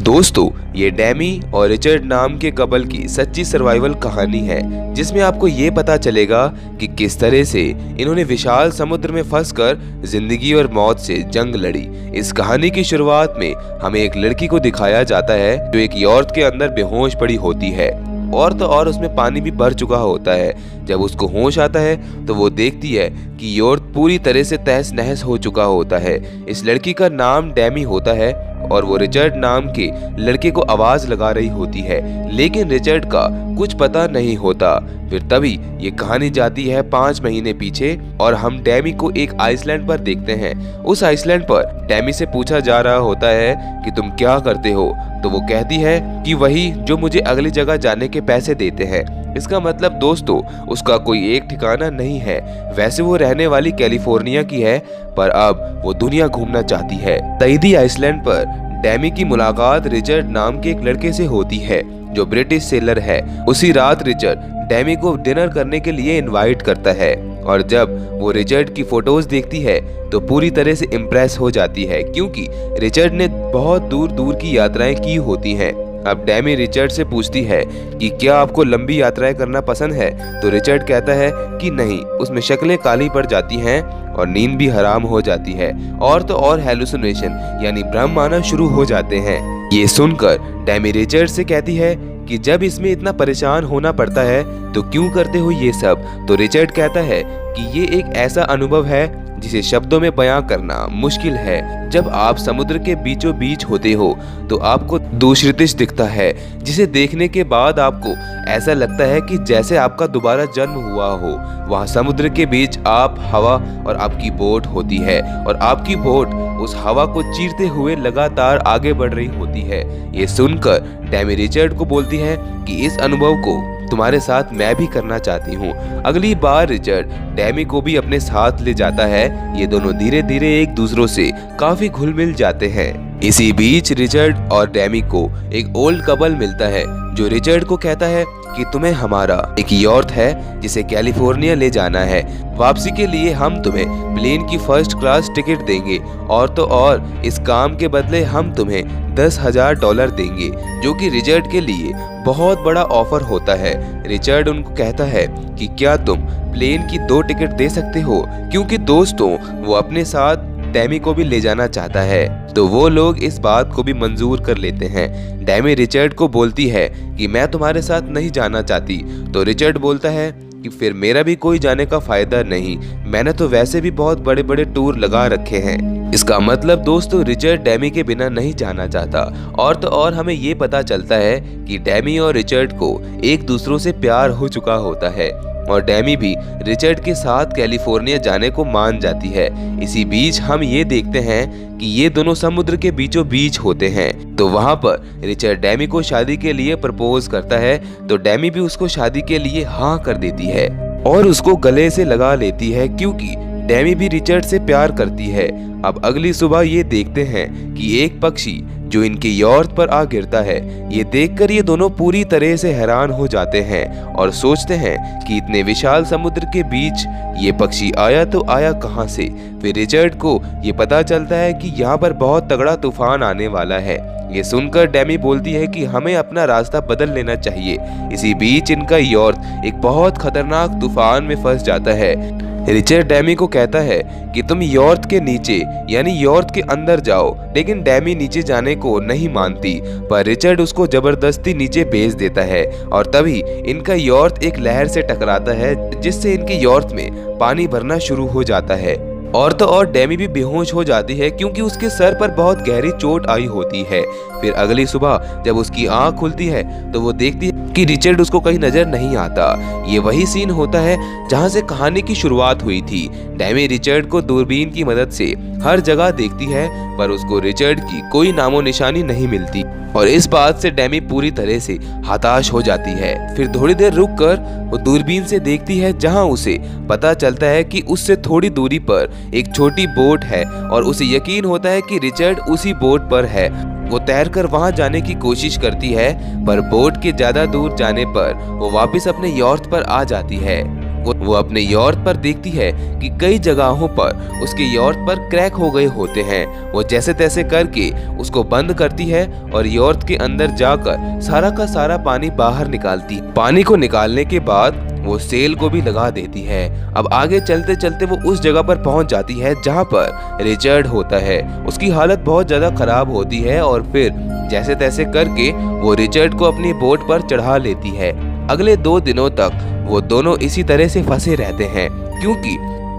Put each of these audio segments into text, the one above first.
दोस्तों, ये डैमी और रिचर्ड नाम के कपल की सच्ची सर्वाइवल कहानी है, जिसमें आपको ये पता चलेगा कि किस तरह से इन्होंने विशाल समुद्र में फंसकर जिंदगी और मौत से जंग लड़ी। इस कहानी की शुरुआत में हमें एक लड़की को दिखाया जाता है जो एक यॉर्ट के अंदर बेहोश पड़ी होती है और तो और उसमें पानी भी भर चुका होता है। जब उसको होश आता है तो वो देखती है कि यॉर्ट पूरी तरह से तहस नहस हो चुका होता है। इस लड़की का नाम डैमी होता है और वो रिचर्ड नाम के लड़के को आवाज लगा रही होती है, लेकिन रिचर्ड का कुछ पता नहीं होता। फिर तभी ये कहानी जाती है 5 महीने पीछे और हम डैमी को एक आइसलैंड पर देखते हैं। उस आइसलैंड पर डैमी से पूछा जा रहा होता है कि तुम क्या करते हो, तो वो कहती है कि वही जो मुझे अगली जगह जाने के पैसे देते हैं। इसका मतलब दोस्तों, उसका कोई एक ठिकाना नहीं है। वैसे वो रहने वाली कैलिफोर्निया की है, पर अब वो दुनिया घूमना चाहती है। तईदी आइसलैंड पर डैमी की मुलाकात रिचर्ड नाम के एक लड़के से होती है जो ब्रिटिश सेलर है। उसी रात रिचर्ड डैमी को डिनर करने के लिए इनवाइट करता है और जब वो रिचर्ड की फोटोज देखती है तो पूरी तरह से इम्प्रेस हो जाती है, क्योंकि रिचर्ड ने बहुत दूर दूर की यात्राएं की होती हैं। अब डैमी रिचर्ड से पूछती है कि क्या आपको लंबी यात्राएं करना पसंद है, तो रिचर्ड कहता है कि नहीं, उसमें शक्लें काली पड़ जाती हैं और नींद भी हराम हो जाती है और तो और हेलुसिनेशन यानी भ्रम आना शुरू हो जाते हैं। ये सुनकर डैमी रिचर्ड से कहती है कि जब इसमें इतना परेशान होना पड़ता है तो क्यों करते हो ये सब। तो रिचर्ड कहता है कि ये एक ऐसा अनुभव है जिसे शब्दों में बयां करना मुश्किल है। जब आप समुद्र के बीचों बीच होते हो तो आपको दूरदृष्टि दिखता है, जिसे देखने के बाद आपको ऐसा लगता है कि जैसे आपका दोबारा जन्म हुआ हो। वहाँ समुद्र के बीच आप, हवा और आपकी बोट होती है और आपकी बोट उस हवा को चीरते हुए लगातार आगे बढ़ रही होती है। ये सुनकर डैमी रिचर्ड को बोलती है कि इस अनुभव को तुम्हारे साथ मैं भी करना चाहती हूँ। अगली बार रिचर्ड डैमी को भी अपने साथ ले जाता है। ये दोनों धीरे धीरे एक दूसरों से काफी घुल मिल जाते हैं। इसी बीच रिचर्ड और डैमी को एक ओल्ड कपल मिलता है जो रिचर्ड को कहता है कि तुम्हें हमारा एक यॉर्ट है जिसे कैलिफोर्निया ले जाना है। वापसी के लिए हम तुम्हें प्लेन की फर्स्ट क्लास टिकट देंगे और तो और इस काम के बदले हम तुम्हें $10,000 देंगे, जो कि रिचर्ड के लिए बहुत बड़ा ऑफर होता है। रिचर्ड उनको कहता है कि क्या तुम प्लेन की 2 टिकट दे सकते हो, क्योंकि दोस्तों वो अपने साथ डैमी को भी ले जाना चाहता है। तो वो लोग इस बात को भी मंजूर कर लेते हैं। डैमी रिचर्ड को बोलती है कि मैं तुम्हारे साथ नहीं जाना चाहती, तो रिचर्ड बोलता है कि फिर मेरा भी कोई जाने का फायदा नहीं, मैंने तो वैसे भी बहुत बड़े बड़े टूर लगा रखे हैं। इसका मतलब दोस्तों, रिचर्ड डैमी के बिना नहीं जाना चाहता। और तो और हमें ये पता चलता है कि डैमी और रिचर्ड को एक दूसरों से प्यार हो चुका होता है और डैमी भी रिचर्ड के साथ कैलिफोर्निया जाने को मान जाती है। इसी बीच हम ये देखते हैं कि ये दोनों समुद्र के बीचों बीच होते हैं। तो वहाँ पर रिचर्ड डैमी को शादी के लिए प्रपोज करता है, तो डैमी भी उसको शादी के लिए हाँ कर देती है और उसको गले से लगा लेती है, क्योंकि डैमी भी रिचर्ड से प्यार करती है। अब अगली सुबह ये देखते हैं कि एक पक्षी जो इनके यॉर्ट पर आ गिरता है। ये देखकर ये दोनों पूरी तरह से हैरान हो जाते हैं और सोचते हैं कि इतने विशाल समुद्र के बीच ये पक्षी आया तो आया कहां से। फिर रिचर्ड को ये पता चलता है कि यहाँ पर बहुत तगड़ा तूफान आने वाला है। ये सुनकर डैमी बोलती है कि हमें अपना रास्ता बदल लेना चाहिए। इसी बीच इनका यॉर्ट एक बहुत खतरनाक तूफान में फंस जाता है। रिचर्ड डैमी को कहता है कि तुम यॉर्ट के नीचे यानी यॉर्ट के अंदर जाओ, लेकिन डैमी नीचे जाने को नहीं मानती, पर रिचर्ड उसको जबरदस्ती नीचे भेज देता है और तभी इनका यॉर्ट एक लहर से टकराता है, जिससे इनके यॉर्ट में पानी भरना शुरू हो जाता है और तो और डैमी भी बेहोश हो जाती है, क्योंकि उसके सर पर बहुत गहरी चोट आई होती है। फिर अगली सुबह जब उसकी आंख खुलती है तो वो देखती है कि रिचर्ड उसको कहीं नजर नहीं आता। ये वही सीन होता है जहां से कहानी की शुरुआत हुई थी। डैमी रिचर्ड को दूरबीन की मदद से हर जगह देखती है, पर उसको रिचर्ड की कोई नामो निशानी नहीं मिलती और इस बात से डैमी पूरी तरह से हताश हो जाती है। फिर थोड़ी देर रुककर वो दूरबीन से देखती है, जहां उसे पता चलता है कि उससे थोड़ी दूरी पर एक छोटी बोट है और उसे यकीन होता है कि रिचर्ड उसी बोट पर है। वो तैरकर वहां जाने की कोशिश करती है, पर बोट के ज्यादा दूर जाने पर वो वापस अपने यॉर्ट पर आ जाती है। वो अपने यॉर्क पर देखती है कि कई जगहों पर उसके यॉर्क पर क्रैक हो गए होते हैं। वो जैसे तैसे करके उसको बंद करती है और यॉर्क के अंदर जाकर सारा का सारा पानी बाहर निकालती। पानी को निकालने के बाद वो सेल को भी लगा देती है। अब आगे चलते चलते वो उस जगह पर पहुंच जाती है जहां पर रिचर्ड होता है। उसकी हालत बहुत ज्यादा खराब होती है और फिर जैसे तैसे करके वो रिचर्ड को अपनी बोट पर चढ़ा लेती है। अगले 2 दिनों तक वो दोनों इसी तरह से फंसे रहते हैं, क्योंकि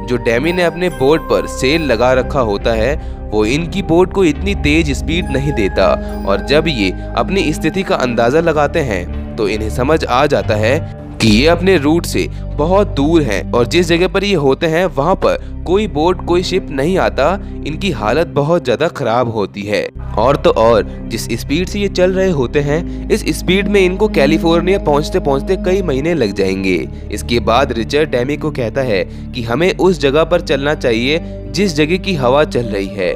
जो डैमी ने अपने बोट पर सेल लगा रखा होता है वो इनकी बोट को इतनी तेज स्पीड नहीं देता। और जब ये अपनी स्थिति का अंदाजा लगाते हैं तो इन्हें समझ आ जाता है कि ये अपने रूट से बहुत दूर हैं और जिस जगह पर ये होते हैं वहां पर कोई बोट कोई शिप नहीं आता। इनकी हालत बहुत ज्यादा खराब होती है। और तो और जिस स्पीड से ये चल रहे होते हैं, इस स्पीड में इनको कैलिफोर्निया पहुंचते पहुंचते कई महीने लग जाएंगे। इसके बाद रिचर्ड डैमी को कहता है कि हमें उस जगह पर चलना चाहिए जिस जगह की हवा चल रही है।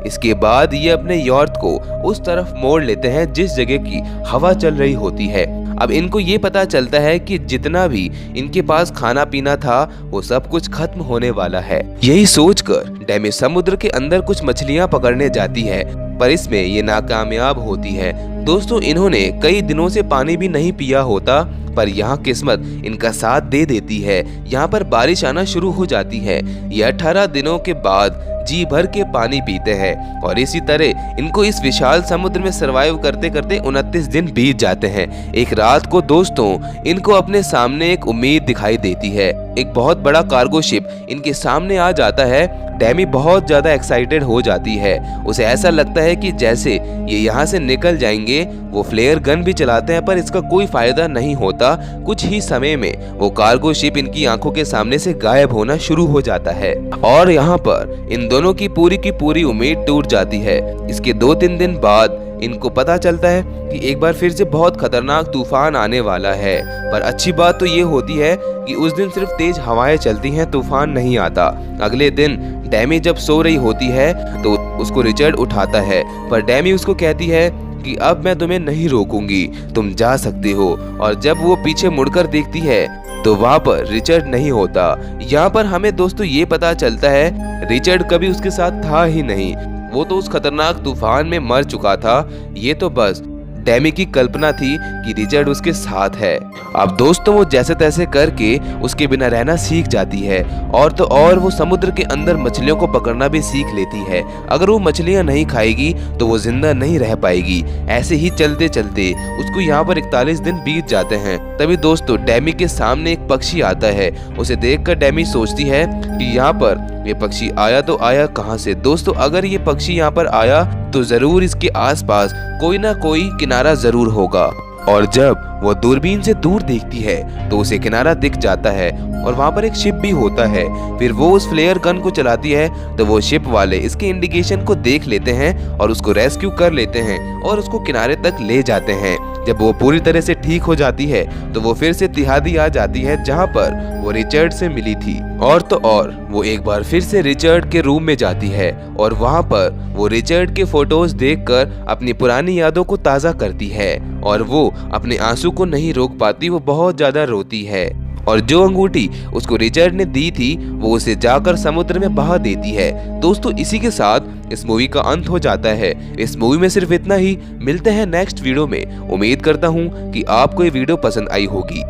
इसके बाद ये अपने यॉर्क को उस तरफ मोड़ लेते हैं जिस जगह की हवा चल रही होती है। अब इनको ये पता चलता है कि जितना भी इनके पास खाना पीना था वो सब कुछ खत्म होने वाला है। यही सोचकर डैमी समुद्र के अंदर कुछ मछलियां पकड़ने जाती है, पर इसमें ये नाकामयाब होती है। दोस्तों, इन्होंने कई दिनों से पानी भी नहीं पिया होता, पर यहाँ किस्मत इनका साथ दे देती है। यहाँ पर बारिश आना शुरू हो जाती है। ये 18 दिनों के बाद जी भर के पानी पीते हैं और इसी तरह इनको इस विशाल समुद्र में सरवाइव करते करते 29 दिन बीत जाते हैं। एक रात को दोस्तों इनको अपने सामने एक उम्मीद दिखाई देती है। एक बहुत बड़ा कार्गो शिप इनके सामने आ जाता है। डैमी बहुत ज्यादा एक्साइटेड हो जाती है। उसे ऐसा लगता है कि जैसे ये यहाँ से निकल जाएंगे। वो फ्लेयर गन भी चलाते हैं पर इसका कोई फायदा नहीं होता। कुछ ही समय में वो कार्गो शिप इनकी आंखों के सामने से गायब होना शुरू हो जाता है और यहाँ पर इन दोनों की पूरी उम्मीद टूट जाती है। इसके 2-3 दिन बाद इनको पता चलता है कि एक बार फिर से बहुत खतरनाक तूफान आने वाला है। पर अच्छी बात तो ये होती है कि उस दिन सिर्फ तेज हवाएं चलती हैं, तूफान नहीं आता। अगले दिन डैमी जब सो रही होती है तो उसको रिचर्ड उठाता है, पर डैमी उसको कहती है कि अब मैं तुम्हें नहीं रोकूंगी, तुम जा सकते हो। और जब वो पीछे मुड़कर देखती है तो वहाँ पर रिचर्ड नहीं होता। यहाँ पर हमें दोस्तों ये पता चलता है रिचर्ड कभी उसके साथ था ही नहीं। वो तो उस खतरनाक तूफान में मर चुका था। ये तो बस डैमी की कल्पना थी कि रिचर्ड उसके साथ है। अब दोस्तों वो जैसे तैसे करके उसके बिना रहना सीख जाती है और तो और वो समुद्र के अंदर मछलियों को पकड़ना भी सीख लेती है। अगर वो मछलियां नहीं खाएगी तो वो जिंदा नहीं रह पाएगी। ऐसे ही चलते चलते उसको यहाँ पर 41 दिन बीत जाते हैं। तभी दोस्तों डैमी के सामने एक पक्षी आता है। उसे देखकर डैमी सोचती है कि यहाँ पर ये पक्षी आया तो आया कहाँ से। दोस्तों अगर ये पक्षी यहाँ पर आया तो जरूर इसके आसपास कोई ना कोई किनारा जरूर होगा। और जब वो दूरबीन से दूर देखती है तो उसे किनारा दिख जाता है और वहाँ पर एक शिप भी होता है। फिर वो उस फ्लेयर गन को चलाती है तो वो शिप वाले इसके इंडिकेशन को देख लेते हैं और उसको रेस्क्यू कर लेते हैं और उसको किनारे तक ले जाते हैं। जब वो पूरी तरह से ठीक हो जाती है तो वो फिर से तिहादी आ जाती है जहाँ पर वो रिचर्ड से मिली थी। और तो और वो एक बार फिर से रिचर्ड के रूम में जाती है और वहाँ पर वो रिचर्ड के फोटोज देखकर अपनी पुरानी यादों को ताज़ा करती है और वो अपने आंसू को नहीं रोक पाती। वो बहुत ज्यादा रोती है और जो अंगूठी उसको रिचर्ड ने दी थी वो उसे जाकर समुद्र में बहा देती है। दोस्तों इसी के साथ इस मूवी का अंत हो जाता है। इस मूवी में सिर्फ इतना ही। मिलते हैं नेक्स्ट वीडियो में। उम्मीद करता हूँ कि आपको ये वीडियो पसंद आई होगी।